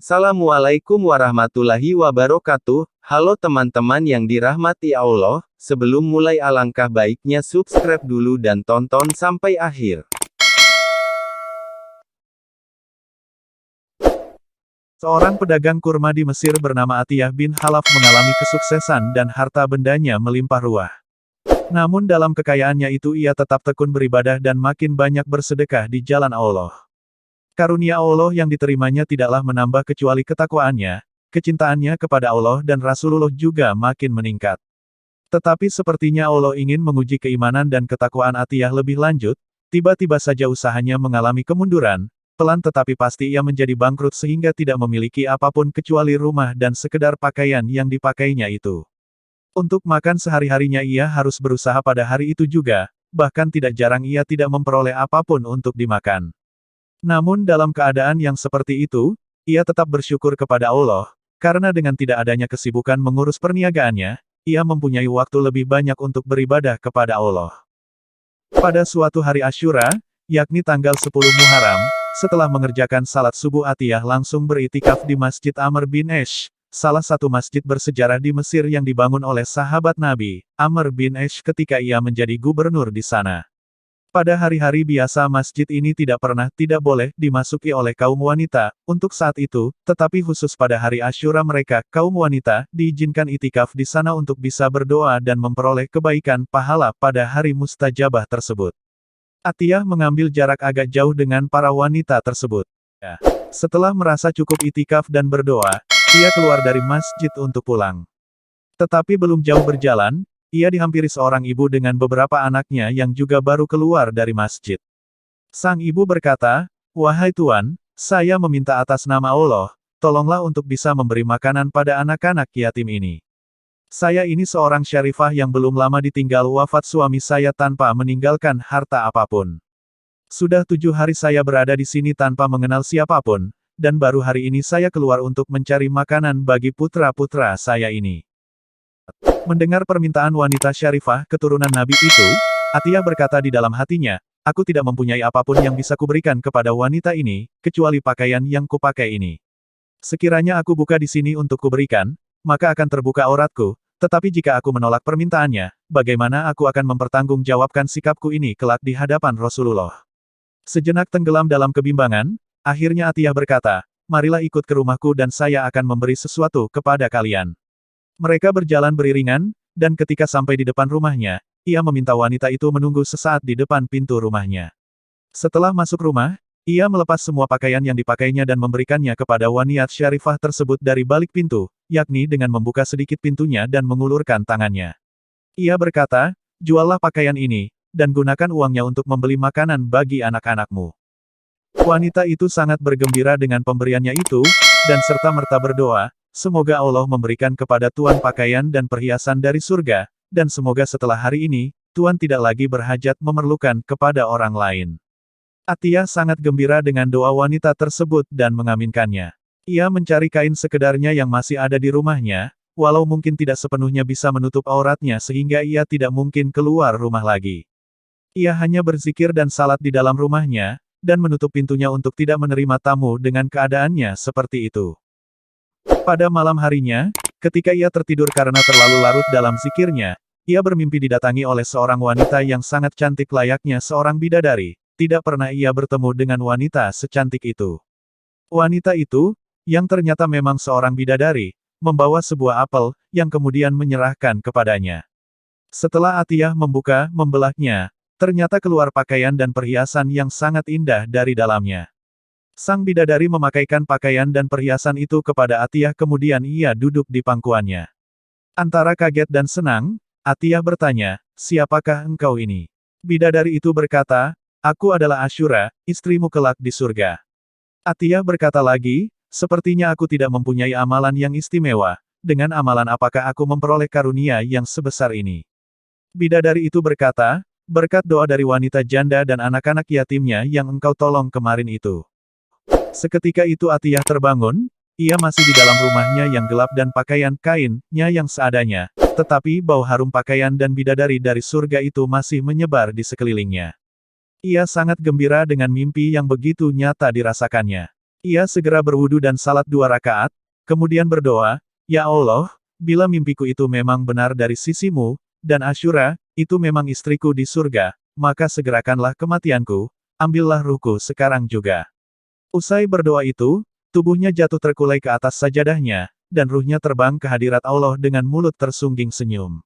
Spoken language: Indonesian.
Assalamualaikum warahmatullahi wabarakatuh. Halo teman-teman yang dirahmati Allah, sebelum mulai alangkah baiknya subscribe dulu dan tonton sampai akhir. Seorang pedagang kurma di Mesir bernama Atiyah bin Khalaf mengalami kesuksesan dan harta bendanya melimpah ruah. Namun dalam kekayaannya itu ia tetap tekun beribadah dan makin banyak bersedekah di jalan Allah. Karunia Allah yang diterimanya tidaklah menambah kecuali ketakwaannya, kecintaannya kepada Allah dan Rasulullah juga makin meningkat. Tetapi sepertinya Allah ingin menguji keimanan dan ketakwaan Atiyah lebih lanjut, tiba-tiba saja usahanya mengalami kemunduran, pelan tetapi pasti ia menjadi bangkrut sehingga tidak memiliki apapun kecuali rumah dan sekedar pakaian yang dipakainya itu. Untuk makan sehari-harinya ia harus berusaha pada hari itu juga, bahkan tidak jarang ia tidak memperoleh apapun untuk dimakan. Namun dalam keadaan yang seperti itu, ia tetap bersyukur kepada Allah, karena dengan tidak adanya kesibukan mengurus perniagaannya, ia mempunyai waktu lebih banyak untuk beribadah kepada Allah. Pada suatu hari Asyura, yakni tanggal 10 Muharram, setelah mengerjakan salat subuh Atiyah langsung beritikaf di Masjid Amr bin Ash, salah satu masjid bersejarah di Mesir yang dibangun oleh sahabat Nabi, Amr bin Ash ketika ia menjadi gubernur di sana. Pada hari-hari biasa masjid ini tidak boleh dimasuki oleh kaum wanita, untuk saat itu, tetapi khusus pada hari Asyura mereka, kaum wanita, diizinkan itikaf di sana untuk bisa berdoa dan memperoleh kebaikan pahala pada hari mustajabah tersebut. Atiyah mengambil jarak agak jauh dengan para wanita tersebut. Setelah merasa cukup itikaf dan berdoa, ia keluar dari masjid untuk pulang. Tetapi belum jauh berjalan, ia dihampiri seorang ibu dengan beberapa anaknya yang juga baru keluar dari masjid. Sang ibu berkata, "Wahai Tuan, saya meminta atas nama Allah, tolonglah untuk bisa memberi makanan pada anak-anak yatim ini. Saya ini seorang syarifah yang belum lama ditinggal wafat suami saya tanpa meninggalkan harta apapun. Sudah 7 hari saya berada di sini tanpa mengenal siapapun, dan baru hari ini saya keluar untuk mencari makanan bagi putra-putra saya ini." Mendengar permintaan wanita syarifah keturunan Nabi itu, Atiyah berkata di dalam hatinya, "Aku tidak mempunyai apapun yang bisa kuberikan kepada wanita ini, kecuali pakaian yang kupakai ini. Sekiranya aku buka di sini untuk kuberikan, maka akan terbuka auratku, tetapi jika aku menolak permintaannya, bagaimana aku akan mempertanggungjawabkan sikapku ini kelak di hadapan Rasulullah?" Sejenak tenggelam dalam kebimbangan, akhirnya Atiyah berkata, "Marilah ikut ke rumahku dan saya akan memberi sesuatu kepada kalian." Mereka berjalan beriringan, dan ketika sampai di depan rumahnya, ia meminta wanita itu menunggu sesaat di depan pintu rumahnya. Setelah masuk rumah, ia melepas semua pakaian yang dipakainya dan memberikannya kepada wanita syarifah tersebut dari balik pintu, yakni dengan membuka sedikit pintunya dan mengulurkan tangannya. Ia berkata, "Juallah pakaian ini, dan gunakan uangnya untuk membeli makanan bagi anak-anakmu." Wanita itu sangat bergembira dengan pemberiannya itu, dan serta-merta berdoa, "Semoga Allah memberikan kepada Tuan pakaian dan perhiasan dari surga, dan semoga setelah hari ini, Tuan tidak lagi berhajat memerlukan kepada orang lain." Atiyah sangat gembira dengan doa wanita tersebut dan mengaminkannya. Ia mencari kain sekedarnya yang masih ada di rumahnya, walau mungkin tidak sepenuhnya bisa menutup auratnya sehingga ia tidak mungkin keluar rumah lagi. Ia hanya berzikir dan salat di dalam rumahnya, dan menutup pintunya untuk tidak menerima tamu dengan keadaannya seperti itu. Pada malam harinya, ketika ia tertidur karena terlalu larut dalam zikirnya, ia bermimpi didatangi oleh seorang wanita yang sangat cantik layaknya seorang bidadari. Tidak pernah ia bertemu dengan wanita secantik itu. Wanita itu, yang ternyata memang seorang bidadari, membawa sebuah apel, yang kemudian menyerahkan kepadanya. Setelah Atiyah membelahnya, ternyata keluar pakaian dan perhiasan yang sangat indah dari dalamnya. Sang bidadari memakaikan pakaian dan perhiasan itu kepada Atiyah kemudian ia duduk di pangkuannya. Antara kaget dan senang, Atiyah bertanya, "Siapakah engkau ini?" Bidadari itu berkata, "Aku adalah Asyura, istrimu kelak di surga." Atiyah berkata lagi, "Sepertinya aku tidak mempunyai amalan yang istimewa, dengan amalan apakah aku memperoleh karunia yang sebesar ini?" Bidadari itu berkata, "Berkat doa dari wanita janda dan anak-anak yatimnya yang engkau tolong kemarin itu." Seketika itu Atiyah terbangun, ia masih di dalam rumahnya yang gelap dan pakaian kainnya yang seadanya, tetapi bau harum pakaian dan bidadari dari surga itu masih menyebar di sekelilingnya. Ia sangat gembira dengan mimpi yang begitu nyata dirasakannya. Ia segera berwudu dan salat 2 rakaat, kemudian berdoa, "Ya Allah, bila mimpiku itu memang benar dari sisimu, dan Asyura, itu memang istriku di surga, maka segerakanlah kematianku, ambillah ruhku sekarang juga." Usai berdoa itu, tubuhnya jatuh terkulai ke atas sajadahnya, dan ruhnya terbang ke hadirat Allah dengan mulut tersungging senyum.